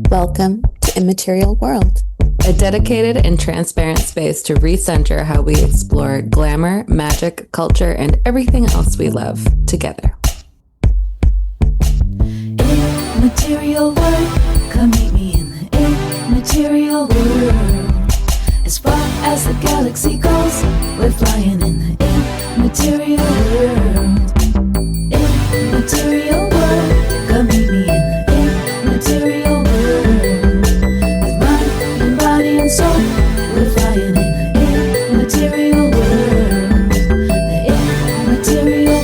Welcome to Immaterial World, a dedicated and transparent space to recenter how we explore glamour, magic, culture, and everything else we love together. Immaterial world, come meet me in the immaterial world. As far as the galaxy goes, we're flying in the immaterial world. Immaterial world, come meet me in the immaterial world. With mind and body and soul, we're flying in the immaterial world. The immaterial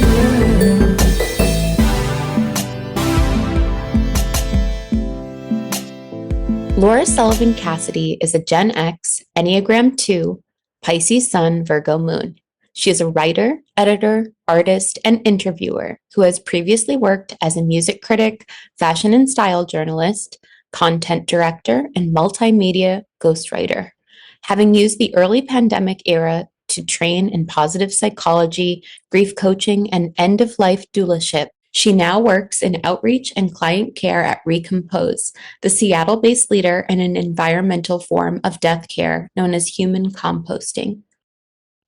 world. Laura Sullivan Cassidy is a Gen X, Enneagram 2, Pisces Sun, Virgo Moon. She is a writer, editor, artist, and interviewer who has previously worked as a music critic, fashion and style journalist, content director, and multimedia ghostwriter. Having used the early pandemic era to train in positive psychology, grief coaching, and end-of-life doulaship, she now works in outreach and client care at Recompose, the Seattle-based leader in an environmental form of death care known as human composting.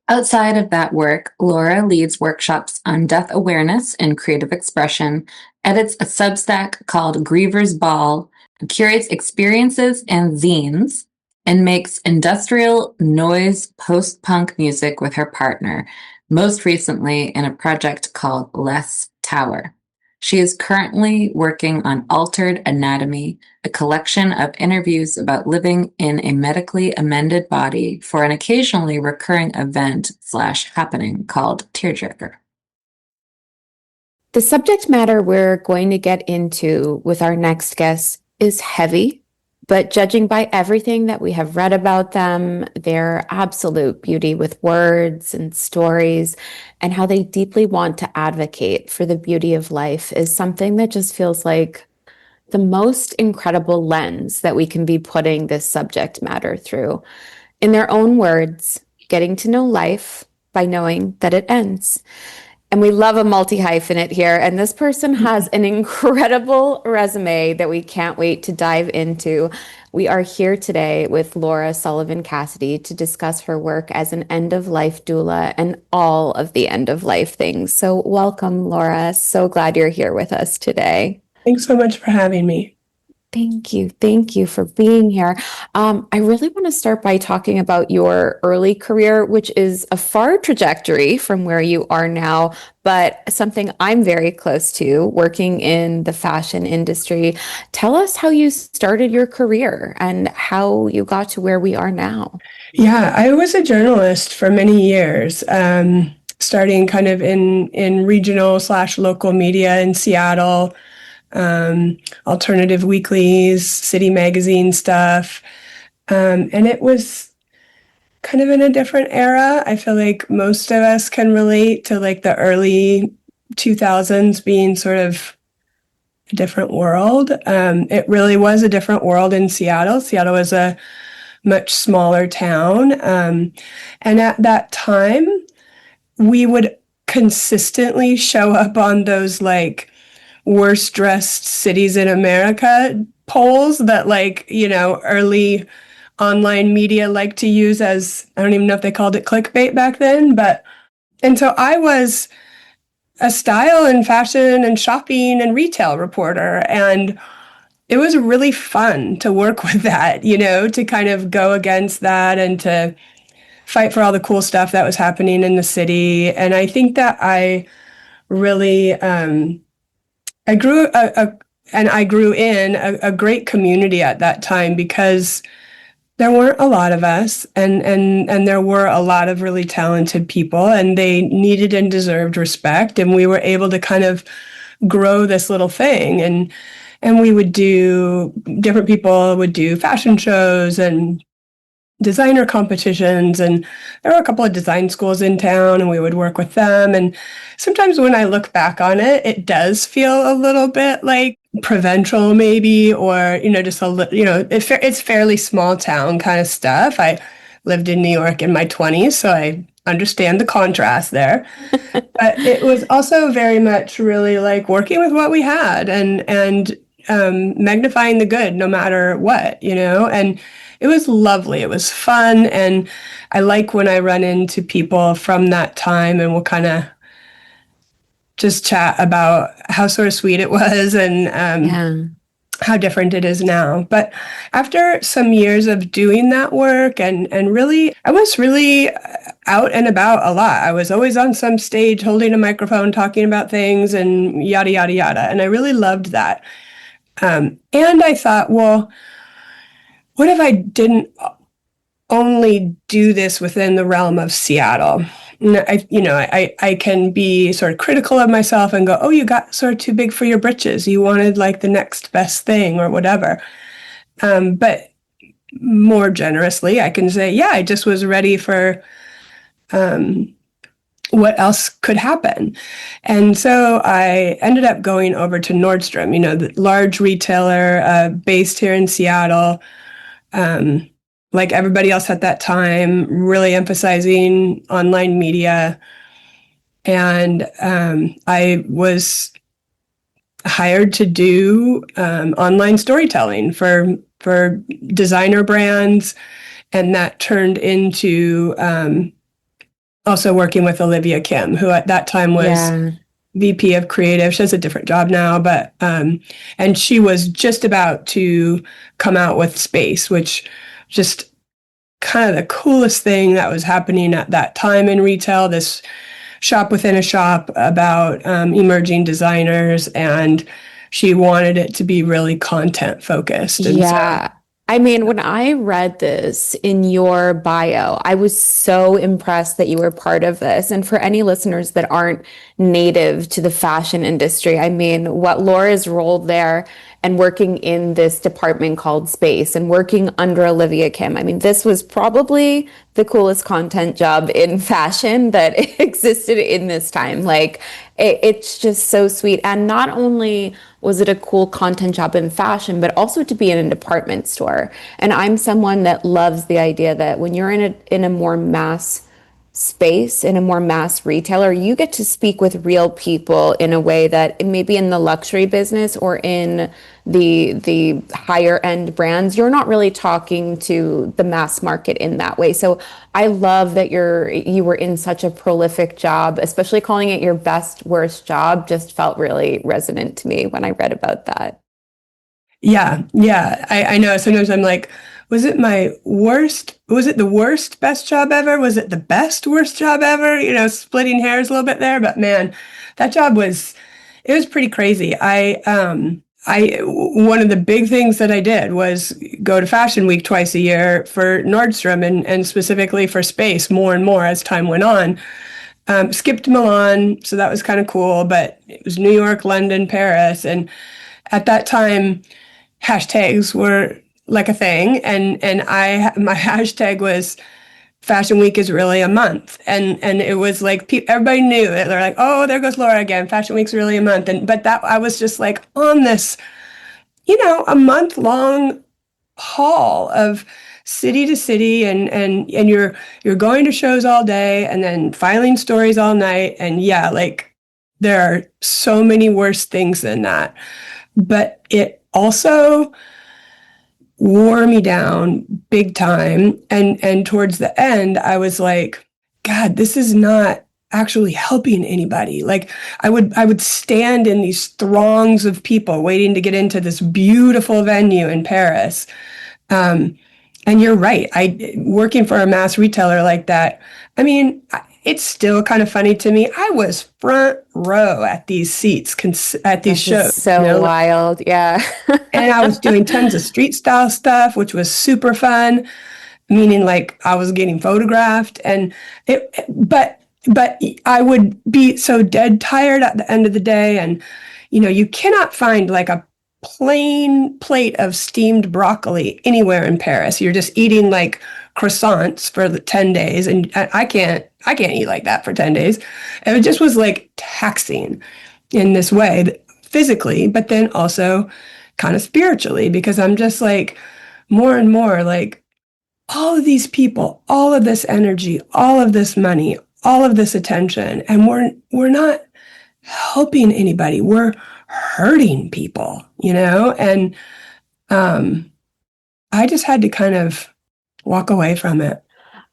Outside of that work, Laura leads workshops on death awareness and creative expression, edits a Substack called Griever's Ball, curates experiences and zines, and makes industrial noise post-punk music with her partner, most recently in a project called Less Tower. She is currently working on Altered Anatomy, a collection of interviews about living in a medically amended body for an occasionally recurring event/happening called Tearjerker. The subject matter we're going to get into with our next guest is heavy, but judging by everything that we have read about them, their absolute beauty with words and stories, and how they deeply want to advocate for the beauty of life is something that just feels like the most incredible lens that we can be putting this subject matter through. In their own words, getting to know life by knowing that it ends. And we love a multi-hyphenate here. And this person has an incredible resume that we can't wait to dive into. We are here today with Laura Sullivan Cassidy to discuss her work as an end-of-life doula and all of the end-of-life things. So welcome, Laura. So glad you're here with us today. Thanks so much for having me. Thank you. Thank you for being here. I really want to start by talking about your early career, which is a far trajectory from where you are now, but something I'm very close to, working in the fashion industry. Tell us how you started your career and how you got to where we are now. Yeah, I was a journalist for many years, starting kind of in regional/local media in Seattle. Alternative weeklies, city magazine stuff. And it was kind of in a different era. I feel like most of us can relate to like the early 2000s being sort of a different world. It really was a different world in Seattle. Seattle was a much smaller town. And at that time, we would consistently show up on those like worst dressed cities in America polls that early online media liked to use as, I don't even know if they called it clickbait back then, and so I was a style and fashion and shopping and retail reporter. And it was really fun to work with that, to kind of go against that and to fight for all the cool stuff that was happening in the city. And I think that I really, I grew in a great community at that time because there weren't a lot of us and there were a lot of really talented people and they needed and deserved respect. And we were able to kind of grow this little thing and we would do, different people would do fashion shows and designer competitions, and there were a couple of design schools in town and we would work with them. And sometimes when I look back on it, it does feel a little bit like provincial maybe, or, just it's fairly small town kind of stuff. I lived in New York in my 20s, so I understand the contrast there. But it was also very much really like working with what we had and magnifying the good no matter what, and it was lovely. It was fun. And I like when I run into people from that time and we'll kind of just chat about how sort of sweet it was and how different it is now. But after some years of doing that work and really, I was really out and about a lot. I was always on some stage holding a microphone, talking about things and yada, yada, yada. And I really loved that. And I thought, well, what if I didn't only do this within the realm of Seattle? I can be sort of critical of myself and go, oh, you got sort of too big for your britches. You wanted like the next best thing or whatever. But more generously, I can say, yeah, I just was ready for what else could happen. And so I ended up going over to Nordstrom, the large retailer based here in Seattle. Like everybody else at that time, really emphasizing online media. And I was hired to do online storytelling for designer brands. And that turned into also working with Olivia Kim, who at that time was VP of Creative. She has a different job now, but and she was just about to come out with Space, which just kind of the coolest thing that was happening at that time in retail, this shop within a shop about emerging designers, and she wanted it to be really content focused. And yeah. I mean, when I read this in your bio, I was so impressed that you were part of this. And for any listeners that aren't native to the fashion industry, I mean, what Laura's role there and working in this department called Space and working under Olivia Kim, I mean, this was probably the coolest content job in fashion that existed in this time. Like, it's just so sweet. And not only was it a cool content job in fashion, but also to be in a department store. And I'm someone that loves the idea that when you're in a more mass space, in a more mass retailer, you get to speak with real people in a way that maybe in the luxury business or in the higher end brands, you're not really talking to the mass market in that way. So I love that you were in such a prolific job, especially calling it your best worst job just felt really resonant to me when I read about that. Yeah. I know sometimes I'm like, was it the worst best job ever? Was it the best worst job ever? Splitting hairs a little bit there, but man, that job it was pretty crazy. One of the big things that I did was go to Fashion Week twice a year for Nordstrom and specifically for Space more and more as time went on. Skipped Milan, so that was kind of cool, but it was New York, London, Paris. And at that time, hashtags were like a thing. And my hashtag was Fashion Week is really a month. And it was like, everybody knew it. They're like, oh, there goes Laura again. Fashion Week's really a month. But that I was just like on this, a month-long haul of city to city and you're going to shows all day and then filing stories all night. And yeah, like there are so many worse things than that. But it also wore me down big time. And towards the end, I was like, God, this is not actually helping anybody. Like I would stand in these throngs of people waiting to get into this beautiful venue in Paris. And you're right. Working for a mass retailer like that, I mean, it's still kind of funny to me. I was front row at these seats, at these shows. So wild. Yeah. And I was doing tons of street style stuff, which was super fun, meaning like I was getting photographed but I would be so dead tired at the end of the day. And, you cannot find like a plain plate of steamed broccoli anywhere in Paris. You're just eating like croissants for the 10 days. And I can't eat like that for 10 days. And it just was like taxing in this way, physically, but then also kind of spiritually, because I'm just like more and more like all of these people, all of this energy, all of this money, all of this attention, and we're not helping anybody. We're hurting people, and I just had to kind of walk away from it.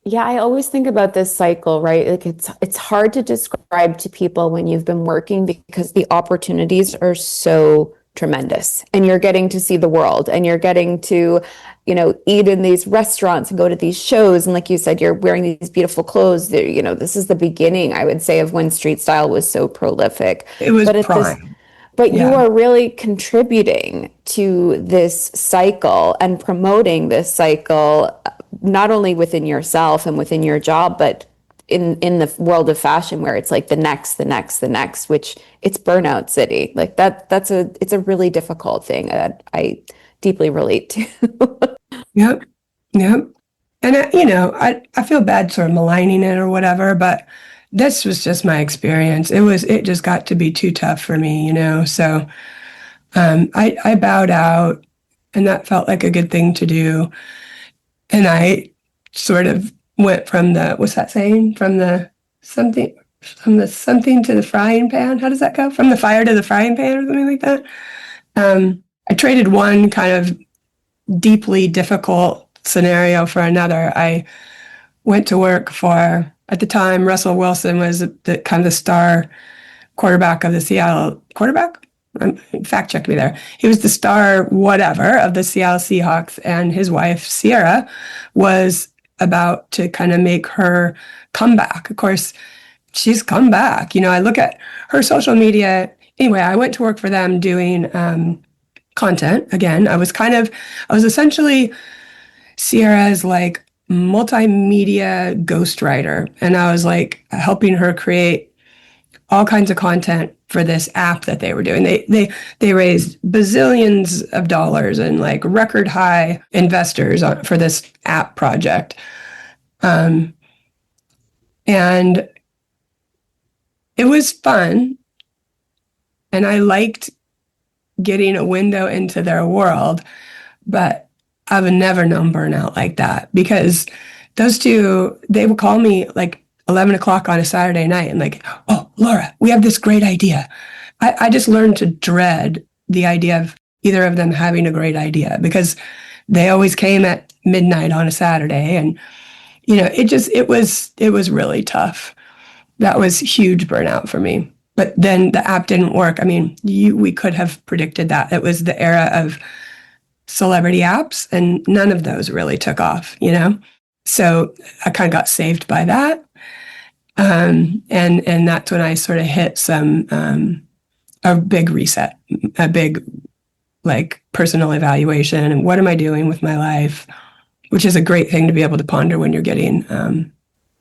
Yeah, I always think about this cycle, right? Like it's hard to describe to people when you've been working because the opportunities are so tremendous and you're getting to see the world and you're getting to, eat in these restaurants and go to these shows. And like you said, you're wearing these beautiful clothes. This is the beginning, I would say, of when street style was so prolific. It was But prime. but you Yeah. are really contributing to this cycle and promoting this cycle, not only within yourself and within your job, but in the world of fashion where it's like the next, which it's burnout city. Like it's a really difficult thing that I deeply relate to. Yep. Yep. And, I feel bad sort of maligning it or whatever, but this was just my experience. It just got to be too tough for me, So I bowed out, and that felt like a good thing to do. And I sort of went from what's that saying? From the something to the frying pan. How does that go? From the fire to the frying pan or something like that. I traded one kind of deeply difficult scenario for another. I went to work for, at the time, Russell Wilson was the kind of the star quarterback of the Seattle quarterback. Fact check me there. He was the star whatever of the Seattle Seahawks, and his wife Sierra was about to kind of make her comeback. Of course, she's come back. I look at her social media. Anyway, I went to work for them doing content. Again, I was essentially Sierra's like multimedia ghostwriter, and I was like helping her create all kinds of content for this app that they were doing. They raised bazillions of dollars and like record high investors for this app project. And it was fun. And I liked getting a window into their world, but I've never known burnout like that, because those two, they would call me like 11 o'clock on a Saturday night and like, oh, Laura, we have this great idea. I just learned to dread the idea of either of them having a great idea, because they always came at midnight on a Saturday. And, it was really tough. That was huge burnout for me. But then the app didn't work. I mean, we could have predicted that. It was the era of celebrity apps, and none of those really took off, So I kind of got saved by that. And that's when I sort of hit a big reset, a big like personal evaluation. And what am I doing with my life? Which is a great thing to be able to ponder when you're getting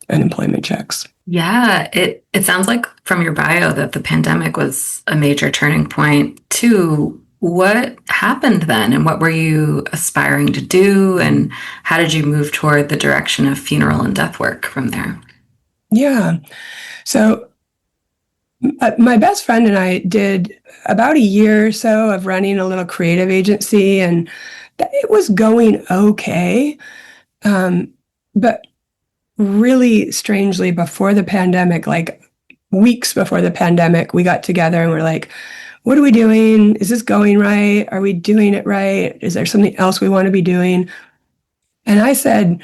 unemployment checks. Yeah, it sounds like from your bio that the pandemic was a major turning point too. What happened then, and what were you aspiring to do, and how did you move toward the direction of funeral and death work from there? Yeah. So my best friend and I did about a year or so of running a little creative agency, and it was going okay. But really strangely, before the pandemic, like weeks before the pandemic, we got together and we're like, what are we doing? Is this going right? Are we doing it right? Is there something else we want to be doing? And I said,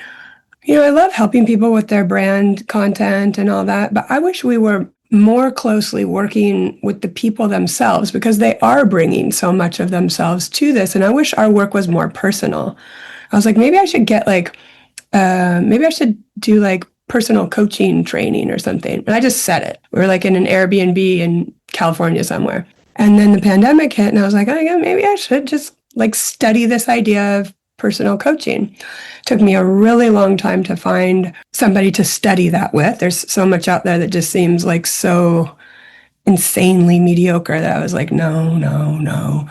I love helping people with their brand content and all that, but I wish we were more closely working with the people themselves, because they are bringing so much of themselves to this. And I wish our work was more personal. I was like, maybe I should maybe I should do like personal coaching training or something. And I just said it. We were like in an Airbnb in California somewhere. And then the pandemic hit, and I was like, oh yeah, maybe I should just like study this idea of personal coaching. Took me a really long time to find somebody to study that with. There's so much out there that just seems like so insanely mediocre that I was like, no.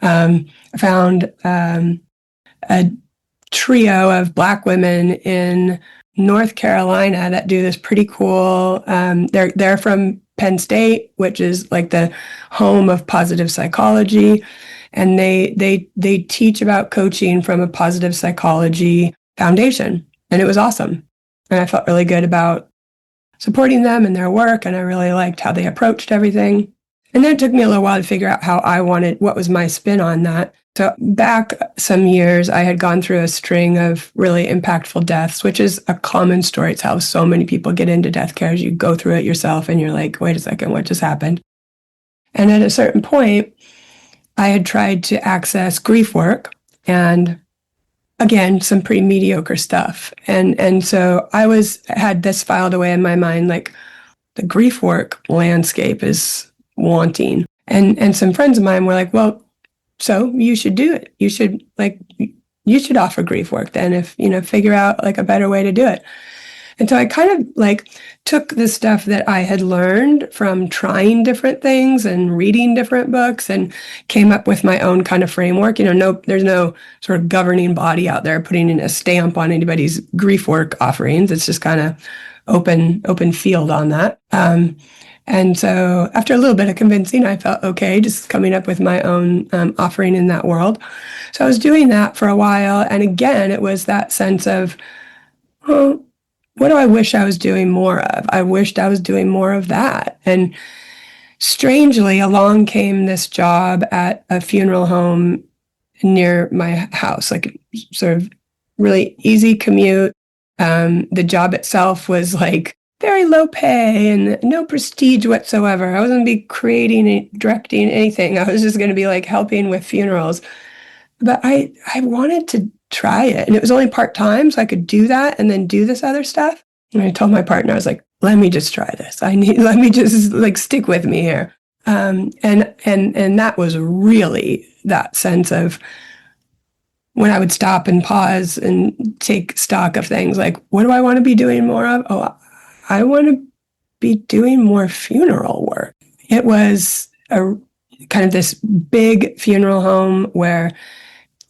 I found a trio of Black women in North Carolina that do this pretty cool. They're from Penn State, which is like the home of positive psychology. And they teach about coaching from a positive psychology foundation. And it was awesome. And I felt really good about supporting them and their work. And I really liked how they approached everything. And then it took me a little while to figure out what was my spin on that. So back some years, I had gone through a string of really impactful deaths, which is a common story. It's how so many people get into death care. You go through it yourself and you're like, wait a second, what just happened? And at a certain point, I had tried to access grief work, and again, some pretty mediocre stuff. And so had this filed away in my mind, like the grief work landscape is wanting. And some friends of mine were like, well, so you should do it. You should offer grief work then, if, figure out like a better way to do it. And so I kind of like took the stuff that I had learned from trying different things and reading different books and came up with my own kind of framework. There's no sort of governing body out there putting in a stamp on anybody's grief work offerings. It's just kind of open field on that. And so after a little bit of convincing, I felt okay just coming up with my own offering in that world. So I was doing that for a while. And again, it was that sense of, oh, what do I wish I was doing more of? I wished I was doing more of that. And strangely, along came this job at a funeral home near my house, like sort of really easy commute. The job itself was like very low pay and no prestige whatsoever. I wasn't going to be creating, directing anything. I was just going to be like helping with funerals. But I wanted to try it. And it was only part-time, so I could do that and then do this other stuff. And I told my partner, I was like, let me just try this. Let me just like stick with me here. And that was really that sense of when I would stop and pause and take stock of things like, what do I want to be doing more of? Oh, I want to be doing more funeral work. It was a kind of this big funeral home where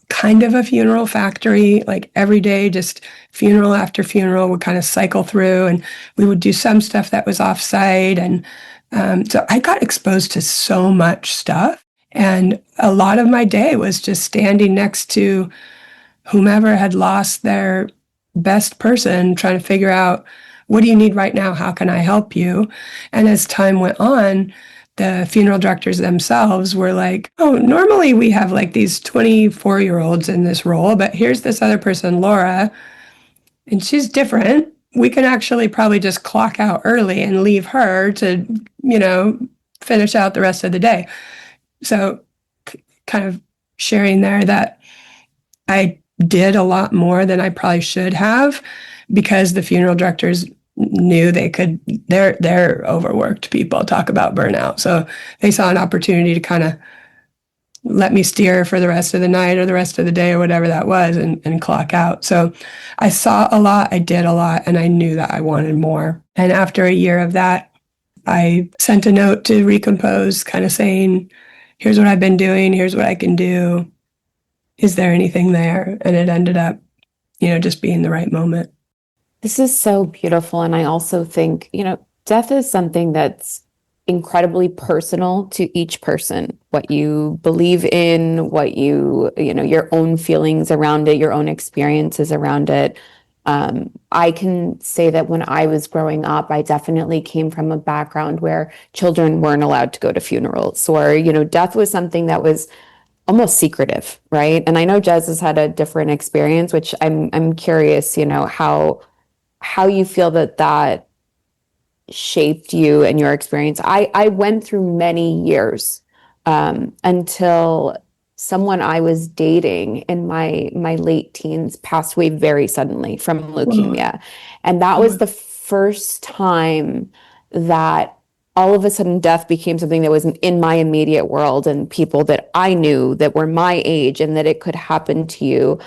kind of a funeral factory, like every day, just funeral after funeral would kind of cycle through, and we would do some stuff that was offsite. And so I got exposed to so much stuff. And a lot of my day was just standing next to whomever had lost their best person, trying to figure out, what do you need right now? How can I help you? And as time went on, the funeral directors themselves were like, oh, normally we have like these 24-year-olds in this role, but here's this other person, Laura, and she's different. We can actually probably just clock out early and leave her to, finish out the rest of the day. So kind of sharing there that I did a lot more than I probably should have, because the funeral directors knew they're overworked people, talk about burnout. So they saw an opportunity to kind of let me steer for the rest of the night or the rest of the day or whatever that was, and clock out. So I saw a lot, I did a lot, and I knew that I wanted more. And after a year of that, I sent a note to Recompose kind of saying, here's what I've been doing, here's what I can do. Is there anything there? And it ended up, just being the right moment. This is so beautiful. And I also think, death is something that's incredibly personal to each person. What you believe in, what your own feelings around it, your own experiences around it. I can say that when I was growing up, I definitely came from a background where children weren't allowed to go to funerals, or, death was something that was almost secretive, right? And I know Jez has had a different experience, which I'm curious, how you feel that shaped you and your experience. I went through many years until someone I was dating in my late teens passed away very suddenly from leukemia. And that was the first time that all of a sudden death became something that was in my immediate world, and people that I knew that were my age, and that it could happen to you.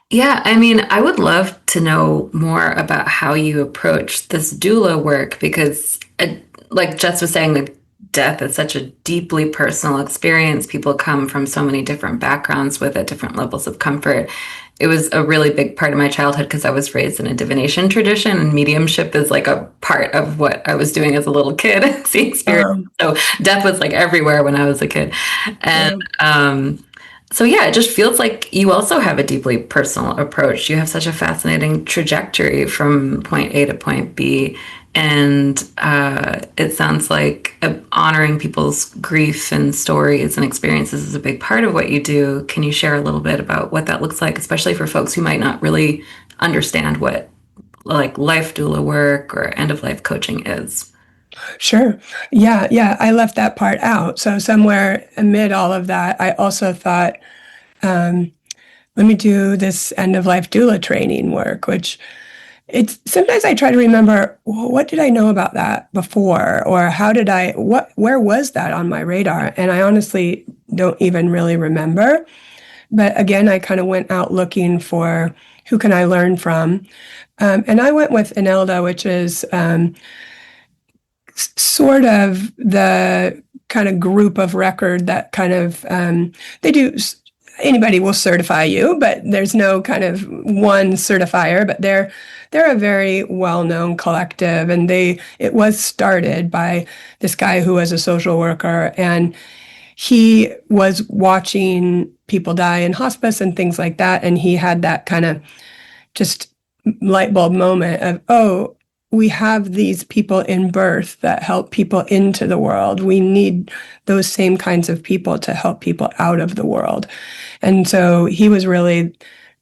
Yeah, I mean, I would love to know more about how you approach this doula work, because like Jess was saying, like, death is such a deeply personal experience. People come from so many different backgrounds with it, different levels of comfort. It was a really big part of my childhood because I was raised in a divination tradition, and mediumship is like a part of what I was doing as a little kid, seeing spirits. So death was like everywhere when I was a kid. And so yeah, it just feels like you also have a deeply personal approach. You have such a fascinating trajectory from point A to point B. And it sounds like honoring people's grief and stories and experiences is a big part of what you do. Can you share a little bit about what that looks like, especially for folks who might not really understand what like life doula work or end of life coaching is? Sure. Yeah, I left that part out. So somewhere amid all of that, I also thought, let me do this end of life doula training work, which it's sometimes I try to remember, well, what did I know about that before? Or where was that on my radar? And I honestly don't even really remember. But again, I kind of went out looking for who can I learn from. And I went with Inelda, which is sort of the kind of group of record that kind of they do. Anybody will certify you, but there's no kind of one certifier. But they're a very well-known collective, and it was started by this guy who was a social worker, and he was watching people die in hospice and things like that, and he had that kind of just light bulb moment of, oh, we have these people in birth that help people into the world. We need those same kinds of people to help people out of the world. And so he was really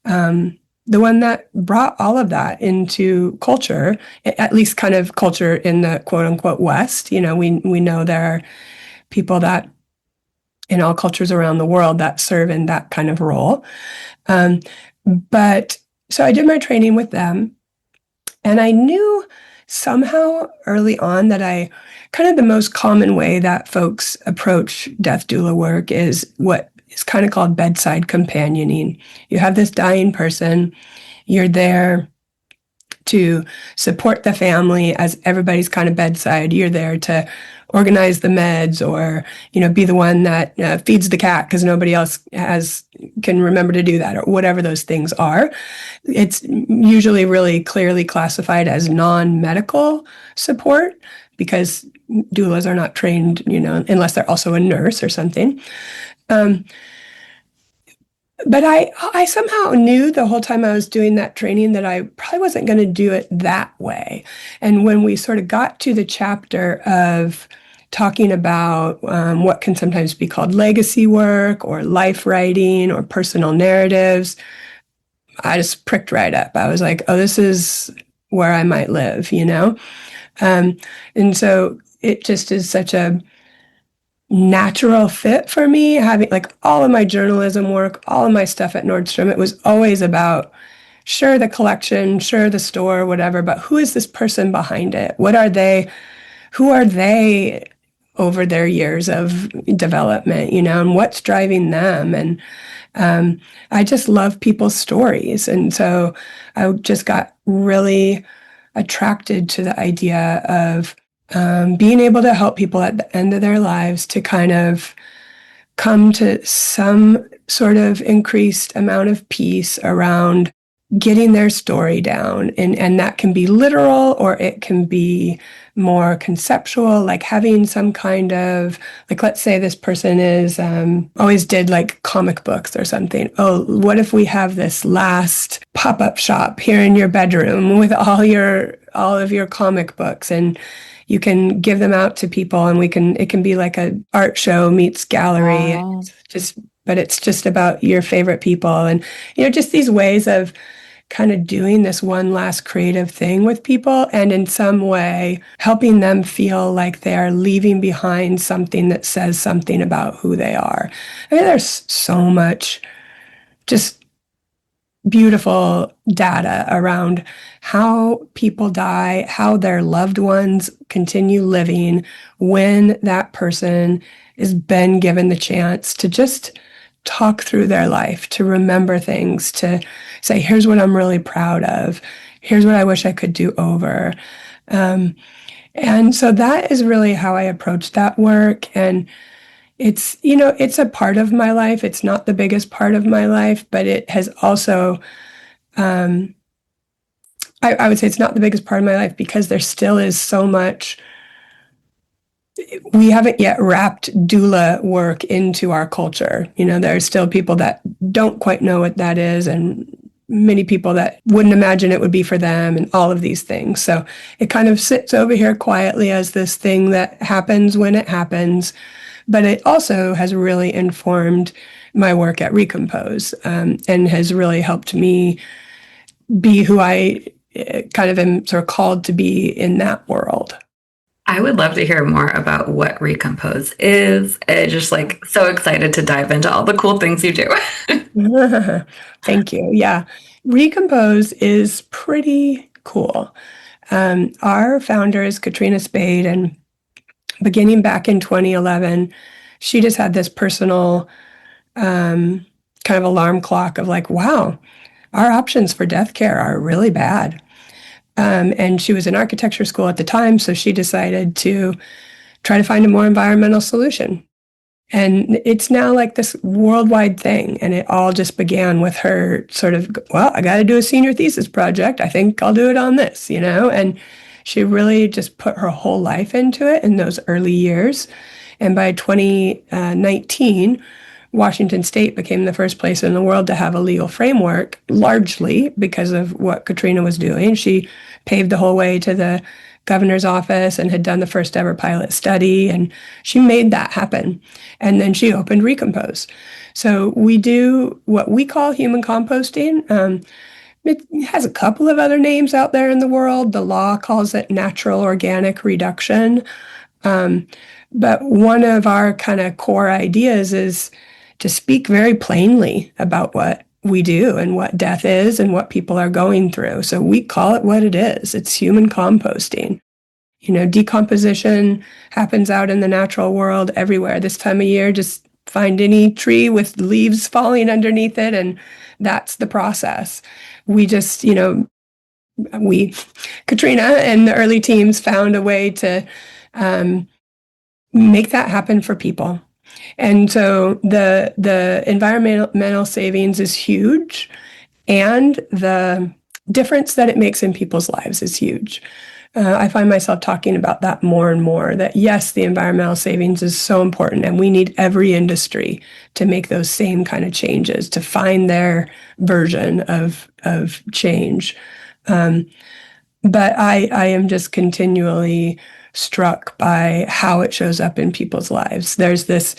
the one that brought all of that into culture, at least kind of culture in the quote unquote West. We know there are people that in all cultures around the world that serve in that kind of role. But so I did my training with them. And I knew somehow early on that kind of the most common way that folks approach death doula work is what is kind of called bedside companioning. You have this dying person, you're there to support the family as everybody's kind of bedside. You're there to organize the meds or, be the one that feeds the cat because nobody else can remember to do that or whatever those things are. It's usually really clearly classified as non-medical support because doulas are not trained, unless they're also a nurse or something. But I somehow knew the whole time I was doing that training that I probably wasn't going to do it that way. And when we sort of got to the chapter of talking about what can sometimes be called legacy work or life writing or personal narratives, I just pricked right up. I was like, oh, this is where I might live, And so it just is such a natural fit for me, having like all of my journalism work, all of my stuff at Nordstrom. It was always about, sure, the collection, sure, the store, whatever, but who is this person behind it? What are they? Who are they over their years of development, and what's driving them? And I just love people's stories. And so I just got really attracted to the idea of being able to help people at the end of their lives to kind of come to some sort of increased amount of peace around getting their story down. And that can be literal or it can be more conceptual, like having some kind of, like, let's say this person is always did like comic books or something. Oh, what if we have this last pop-up shop here in your bedroom with all of your comic books, and you can give them out to people, and it can be like a art show meets gallery. Wow. But it's just about your favorite people, and just these ways of kind of doing this one last creative thing with people, and in some way helping them feel like they are leaving behind something that says something about who they are. I mean, there's so much just beautiful data around how people die, how their loved ones continue living when that person has been given the chance to just talk through their life, to remember things, to say, here's what I'm really proud of. Here's what I wish I could do over. And so that is really how I approach that work. And it's, it's a part of my life. It's not the biggest part of my life, but it has also, I would say it's not the biggest part of my life because there still is so much. We haven't yet wrapped doula work into our culture. There are still people that don't quite know what that is and many people that wouldn't imagine it would be for them and all of these things. So it kind of sits over here quietly as this thing that happens when it happens. But it also has really informed my work at Recompose, and has really helped me be who I kind of am sort of called to be in that world. I would love to hear more about what Recompose is. Just like so excited to dive into all the cool things you do. Thank you. Yeah. Recompose is pretty cool. Our founder is Katrina Spade, and beginning back in 2011, she just had this personal kind of alarm clock of like, wow, our options for death care are really bad. And she was in architecture school at the time, so she decided to try to find a more environmental solution. And it's now like this worldwide thing. And it all just began with her sort of, well, I got to do a senior thesis project. I think I'll do it on this, you know? And she really just put her whole life into it in those early years. And by 2019, Washington State became the first place in the world to have a legal framework, largely because of what Katrina was doing. She paved the whole way to the governor's office and had done the first ever pilot study, and she made that happen. And then she opened Recompose. So we do what we call human composting. It has a couple of other names out there in the world. The law calls it natural organic reduction. But one of our kind of core ideas is to speak very plainly about what we do and what death is and what people are going through. So we call it what it is. It's human composting. You know, decomposition happens out in the natural world everywhere. This time of year, just find any tree with leaves falling underneath it, and that's the process. We just, you know, Katrina and the early teams found a way to make that happen for people. And so the environmental savings is huge, and the difference that it makes in people's lives is huge. I find myself talking about that more and more, that yes, the environmental savings is so important, and we need every industry to make those same kind of changes, to find their version of change. But I am just continually struck by how it shows up in people's lives. There's this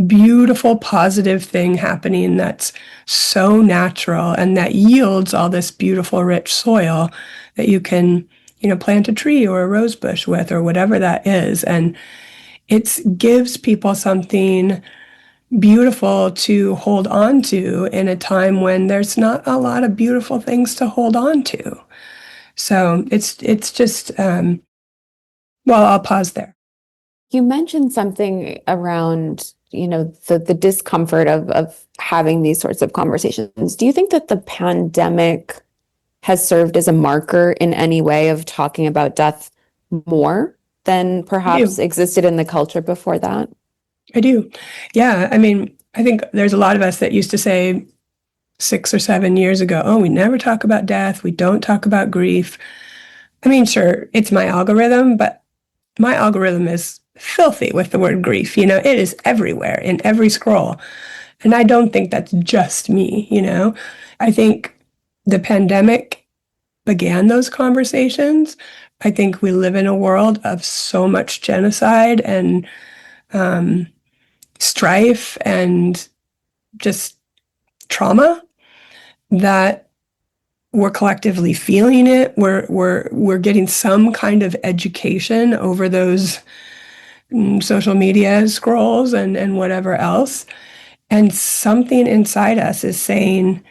beautiful, positive thing happening that's so natural and that yields all this beautiful, rich soil that you can, you know, plant a tree or a rose bush with, or whatever that is. And it gives people something beautiful to hold on to in a time when there's not a lot of beautiful things to hold on to. So it's just, well, I'll pause there. You mentioned something around, you know, the discomfort of having these sorts of conversations. Do you think that the pandemic has served as a marker in any way of talking about death more than perhaps existed in the culture before that? I do. Yeah. I mean, I think there's a lot of us that used to say 6 or 7 years ago, oh, we never talk about death. We don't talk about grief. I mean, sure, it's my algorithm, but my algorithm is filthy with the word grief. You know, it is everywhere in every scroll. And I don't think that's just me, you know. I think the pandemic began those conversations. I think we live in a world of so much genocide and strife and just trauma that we're collectively feeling it. We're getting some kind of education over those social media scrolls and whatever else. And something inside us is saying,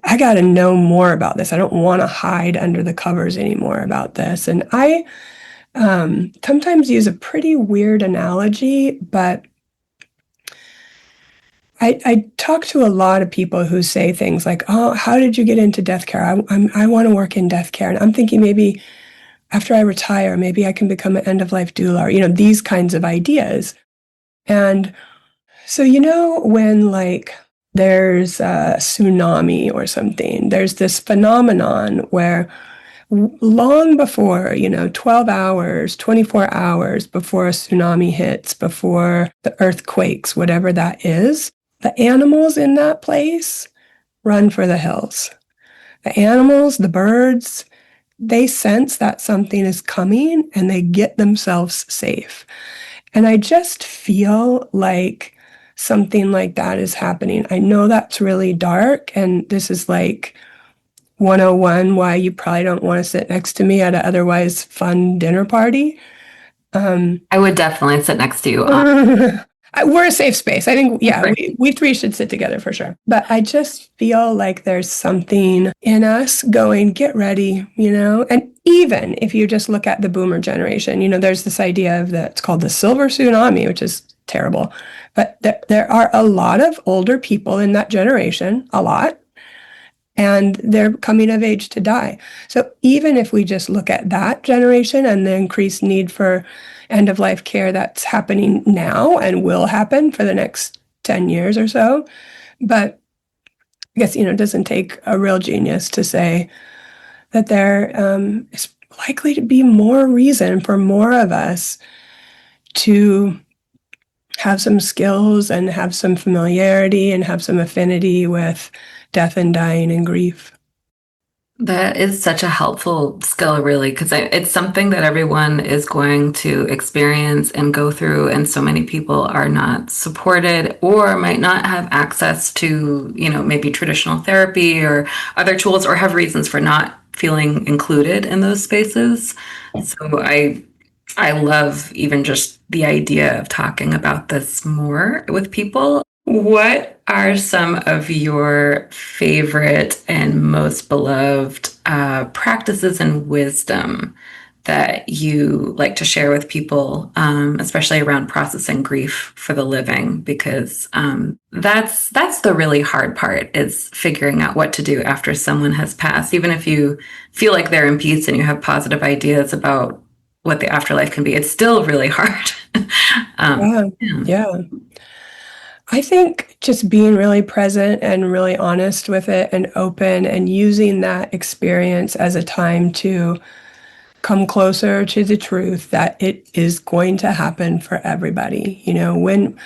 I got to know more about this. I don't want to hide under the covers anymore about this. And I sometimes use a pretty weird analogy, but I talk to a lot of people who say things like, oh, how did you get into death care? I want to work in death care. And I'm thinking maybe after I retire, maybe I can become an end-of-life doula, or, you know, these kinds of ideas. And so, you know, when like there's a tsunami or something, there's this phenomenon where long before, you know, 12 hours, 24 hours before a tsunami hits, before the earth quakes, whatever that is, the animals in that place run for the hills. The animals, the birds, they sense that something is coming and they get themselves safe. And I just feel like something like that is happening. I know that's really dark, and this is like 101 why you probably don't want to sit next to me at an otherwise fun dinner party. I would definitely sit next to you. We're a safe space. I think, yeah, Right. we three should sit together for sure. But I just feel like there's something in us going, get ready, And even if you just look at the boomer generation, there's this idea of it's called the silver tsunami, which is terrible. But there are a lot of older people in that generation, a lot, and they're coming of age to die. So even if we just look at that generation and the increased need for end-of-life care that's happening now and will happen for the next 10 years or so, but I guess, it doesn't take a real genius to say that there is likely to be more reason for more of us to have some skills and have some familiarity and have some affinity with death and dying and grief. That is such a helpful skill, really, because it's something that everyone is going to experience and go through, and so many people are not supported or might not have access to, maybe traditional therapy or other tools, or have reasons for not feeling included in those spaces. So I love even just the idea of talking about this more with people. What are some of your favorite and most beloved practices and wisdom that you like to share with people, especially around processing grief for the living? Because that's the really hard part, is figuring out what to do after someone has passed. Even if you feel like they're in peace and you have positive ideas about what the afterlife can be, it's still really hard. Yeah. I think just being really present and really honest with it and open and using that experience as a time to come closer to the truth that it is going to happen for everybody. When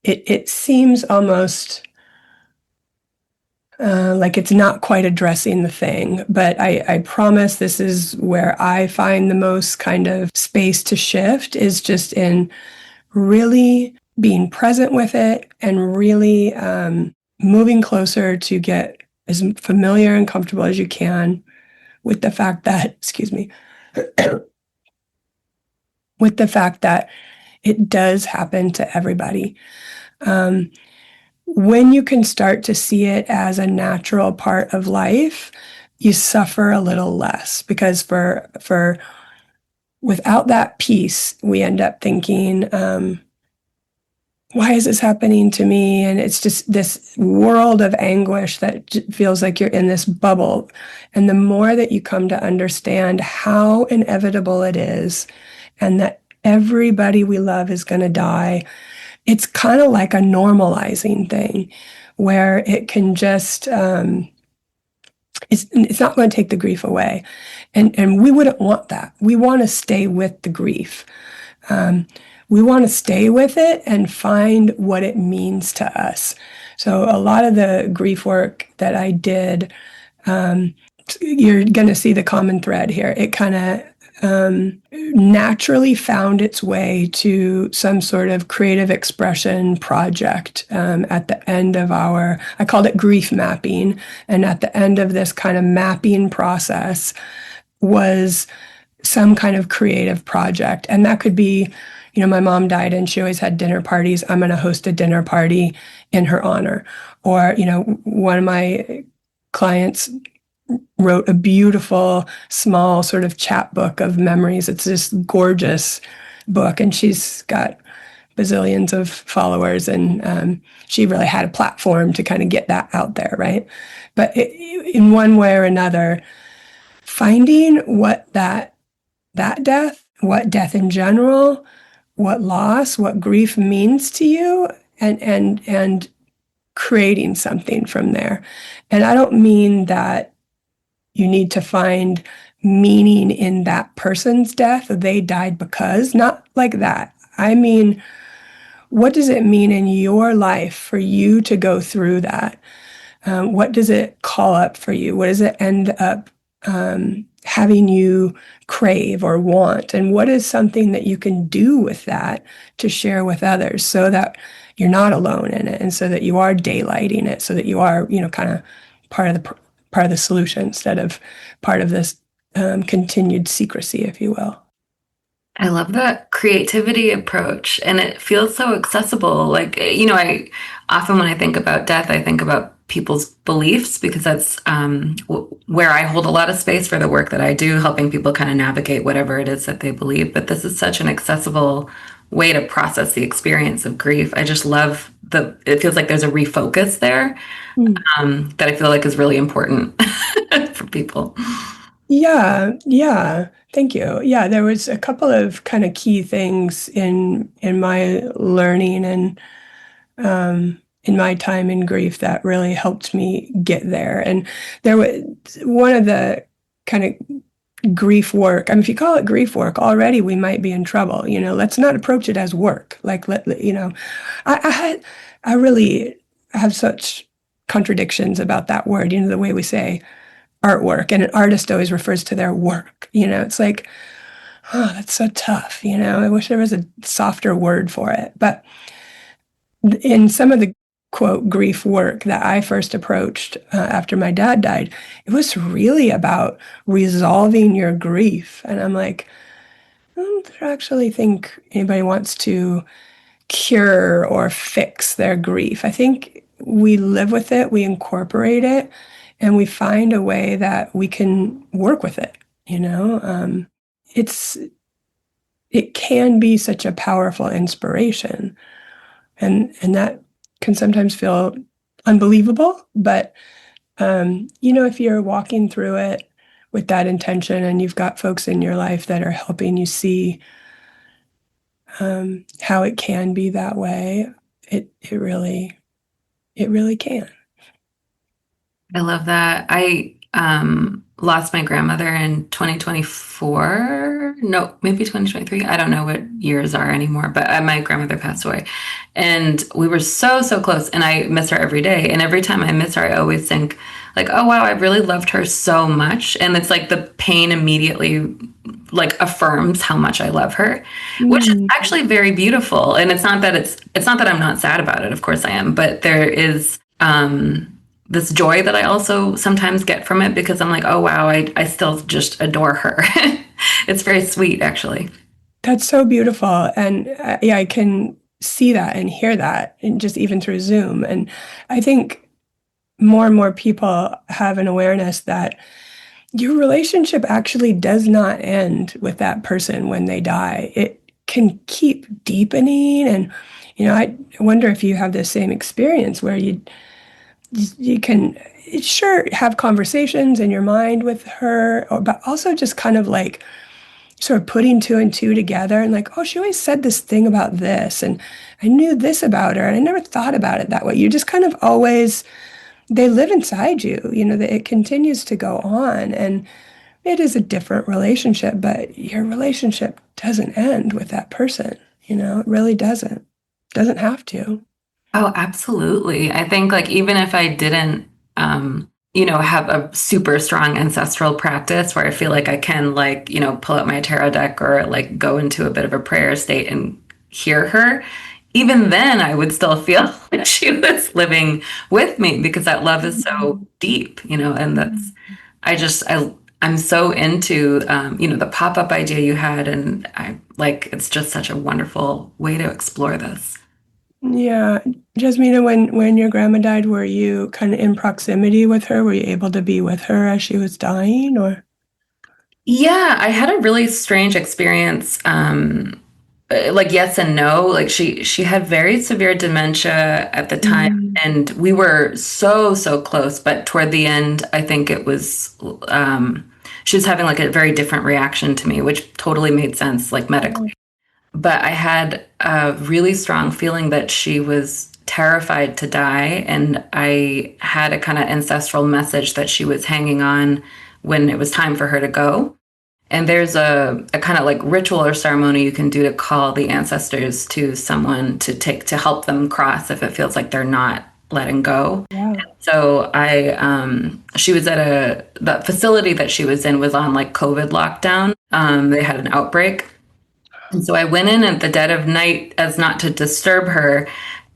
it seems almost like it's not quite addressing the thing, but I promise this is where I find the most kind of space to shift, is just in really being present with it and really moving closer to get as familiar and comfortable as you can with the fact that, excuse me, with the fact that it does happen to everybody. When you can start to see it as a natural part of life, you suffer a little less, because for without that piece, we end up thinking, why is this happening to me? And it's just this world of anguish that feels like you're in this bubble. And the more that you come to understand how inevitable it is, and that everybody we love is going to die, it's kind of like a normalizing thing where it can just, it's not going to take the grief away. And we wouldn't want that. We want to stay with the grief. We want to stay with it and find what it means to us. So a lot of the grief work that I did, you're going to see the common thread here. It kind of naturally found its way to some sort of creative expression project at the end of I called it grief mapping. And at the end of this kind of mapping process was some kind of creative project. And that could be, my mom died and she always had dinner parties. I'm going to host a dinner party in her honor. Or, one of my clients wrote a beautiful, small sort of chapbook of memories. It's this gorgeous book, and she's got bazillions of followers, and she really had a platform to kind of get that out there, right? But in one way or another, finding what that death, what death in general, what loss, what grief means to you, and creating something from there. And I don't mean that you need to find meaning in that person's death. They died because, not like that. I mean, what does it mean in your life for you to go through that? What does it call up for you? What does it end up having you crave or want? And what is something that you can do with that to share with others so that you're not alone in it, and so that you are daylighting it, so that you are, kind of part of the solution instead of part of this continued secrecy, if you will. I love that creativity approach, and it feels so accessible. Like, I often, when I think about death, I think about people's beliefs, because that's where I hold a lot of space for the work that I do, helping people kind of navigate whatever it is that they believe. But this is such an accessible way to process the experience of grief. I just love it feels like there's a refocus there that I feel like is really important for people. Yeah. Thank you. Yeah, there was a couple of kind of key things in my learning and in my time in grief that really helped me get there. And there was one of the kind of grief work. I mean, if you call it grief work, already we might be in trouble. Let's not approach it as work. Like, I really have such contradictions about that word. The way we say artwork, and an artist always refers to their work. It's like, oh, that's so tough. I wish there was a softer word for it. But in some of the quote grief work that I first approached after my dad died, it was really about resolving your grief. And I'm like, I don't actually think anybody wants to cure or fix their grief. I think we live with it, we incorporate it, and we find a way that we can work with it. It can be such a powerful inspiration, and that can sometimes feel unbelievable. But if you're walking through it with that intention, and you've got folks in your life that are helping you see how it can be that way, it really can. I love that. I lost my grandmother in 2024. No, maybe 2023. I don't know what years are anymore, but my grandmother passed away. And we were so, so close, and I miss her every day. And every time I miss her, I always think like, oh, wow, I really loved her so much. And it's like the pain immediately like affirms how much I love her, which is actually very beautiful. And it's not that I'm not sad about it. Of course I am, but there is this joy that I also sometimes get from it, because I'm like, oh, wow, I still just adore her. It's very sweet, actually. That's so beautiful. And yeah, I can see that and hear that, and just even through Zoom. And I think more and more people have an awareness that your relationship actually does not end with that person when they die. It can keep deepening. And, I wonder if you have the same experience where you can sure have conversations in your mind with her, but also just kind of like sort of putting two and two together, and like, oh, she always said this thing about this, and I knew this about her, and I never thought about it that way. You just kind of always, they live inside you, that it continues to go on, and it is a different relationship, but your relationship doesn't end with that person. It really doesn't have to. Oh, absolutely. I think like even if I didn't, have a super strong ancestral practice where I feel like I can like, pull out my tarot deck or like go into a bit of a prayer state and hear her, even then I would still feel like she was living with me, because that love is so deep, and I'm so into, the pop-up idea you had, and it's just such a wonderful way to explore this. Yeah. Jezmina, when your grandma died, were you kind of in proximity with her? Were you able to be with her as she was dying, or? Yeah, I had a really strange experience. Like yes and no. Like she had very severe dementia at the time, and we were so, so close. But toward the end, I think it was she was having like a very different reaction to me, which totally made sense, like medically. But I had a really strong feeling that she was terrified to die, and I had a kind of ancestral message that she was hanging on when it was time for her to go. And there's a kind of like ritual or ceremony you can do to call the ancestors to someone to help them cross if it feels like they're not letting go. Yeah. So she was at the facility that she was in was on like COVID lockdown. They had an outbreak. And so I went in at the dead of night as not to disturb her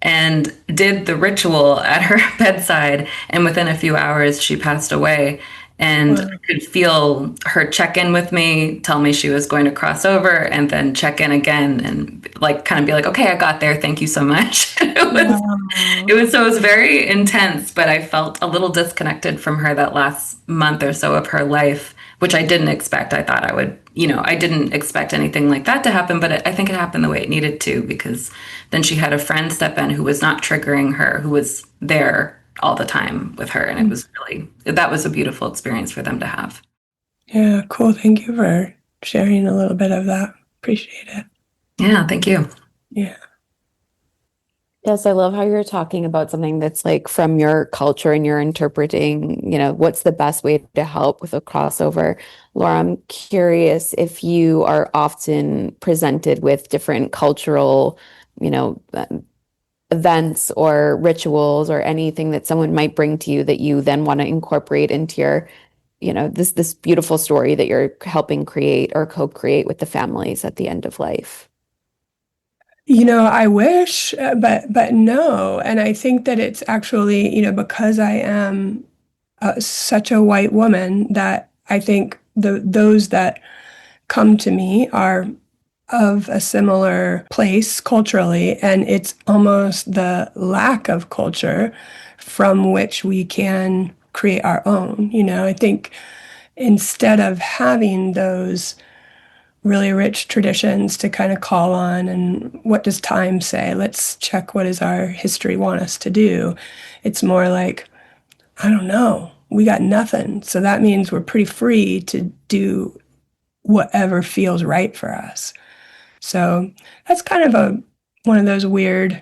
and did the ritual at her bedside. And within a few hours, she passed away. And Wow. I could feel her check in with me, tell me she was going to cross over, and then check in again and like kind of be like, okay, I got there. Thank you so much. It was very intense, but I felt a little disconnected from her that last month or so of her life, which I didn't expect. I thought I would, I didn't expect anything like that to happen, but I think it happened the way it needed to, because then she had a friend step in who was not triggering her, who was there all the time with her. And it was that was a beautiful experience for them to have. Yeah, cool. Thank you for sharing a little bit of that. Appreciate it. Yeah, thank you. Yeah. Yes, I love how you're talking about something that's like from your culture and you're interpreting, what's the best way to help with a crossover. Laura, I'm curious if you are often presented with different cultural, events or rituals or anything that someone might bring to you that you then want to incorporate into your, this beautiful story that you're helping create or co-create with the families at the end of life. I wish, but no. And I think that it's actually, because I am such a white woman, that I think those that come to me are of a similar place culturally, and it's almost the lack of culture from which we can create our own. I think instead of having those really rich traditions to kind of call on, and what does time say? Let's check what does our history want us to do. It's more like, I don't know, we got nothing. So that means we're pretty free to do whatever feels right for us. So that's kind of one of those weird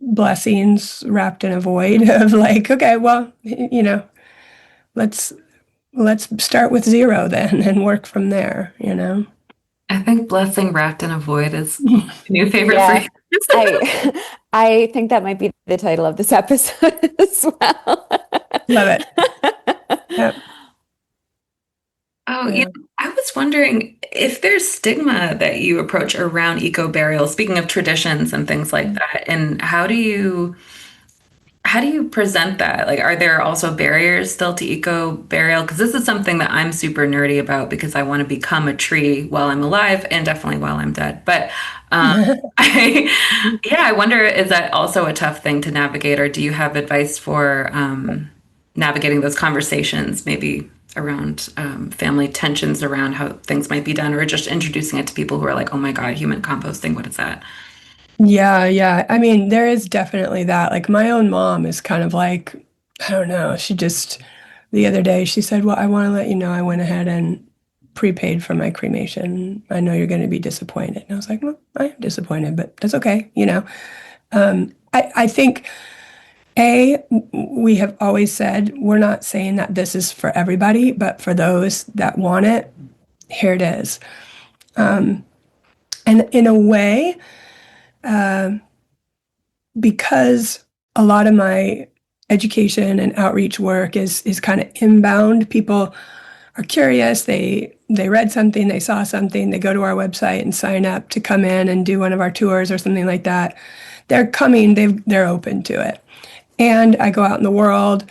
blessings wrapped in a void of like, okay, well, let's start with zero then and work from there, I think blessing wrapped in a void is my new favorite Yeah. phrase. I think that might be the title of this episode as well. Love it. Yep. Oh, Yeah. I was wondering if there's stigma that you approach around eco burial, speaking of traditions and things like that, and how do you present that? Like, are there also barriers still to eco burial? Because this is something that I'm super nerdy about because I want to become a tree while I'm alive and definitely while I'm dead. But I wonder, is that also a tough thing to navigate, or do you have advice for navigating those conversations, maybe around family tensions around how things might be done, or just introducing it to people who are like, oh my God, human composting, what is that? Yeah. I mean, there is definitely that. Like my own mom is kind of like, I don't know. She just, the other day, she said, well, I want to let you know I went ahead and prepaid for my cremation. I know you're going to be disappointed. And I was like, well, I am disappointed, but that's okay. I think, we have always said, we're not saying that this is for everybody, but for those that want it, here it is. And in a way, because a lot of my education and outreach work is kind of inbound. People are curious. They read something, they saw something, they go to our website and sign up to come in and do one of our tours or something like that. They're coming, they're open to it. And I go out in the world,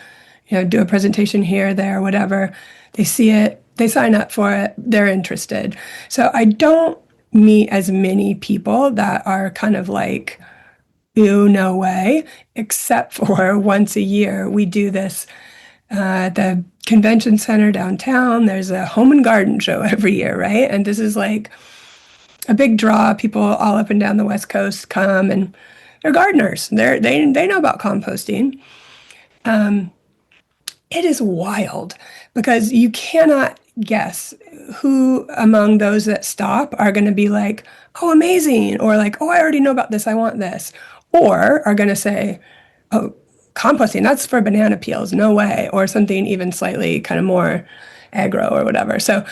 do a presentation here, there, whatever. They see it, they sign up for it, they're interested. So I don't meet as many people that are kind of like, ew, no way, except for once a year. We do this at the convention center downtown. There's a home and garden show every year, right? And this is like a big draw. People all up and down the West Coast come, and they're gardeners. They know about composting. It is wild because you cannot guess who among those that stop are going to be like, oh, amazing, or like, oh, I already know about this, I want this, or are going to say, oh, composting, that's for banana peels, no way, or something even slightly kind of more aggro or whatever. So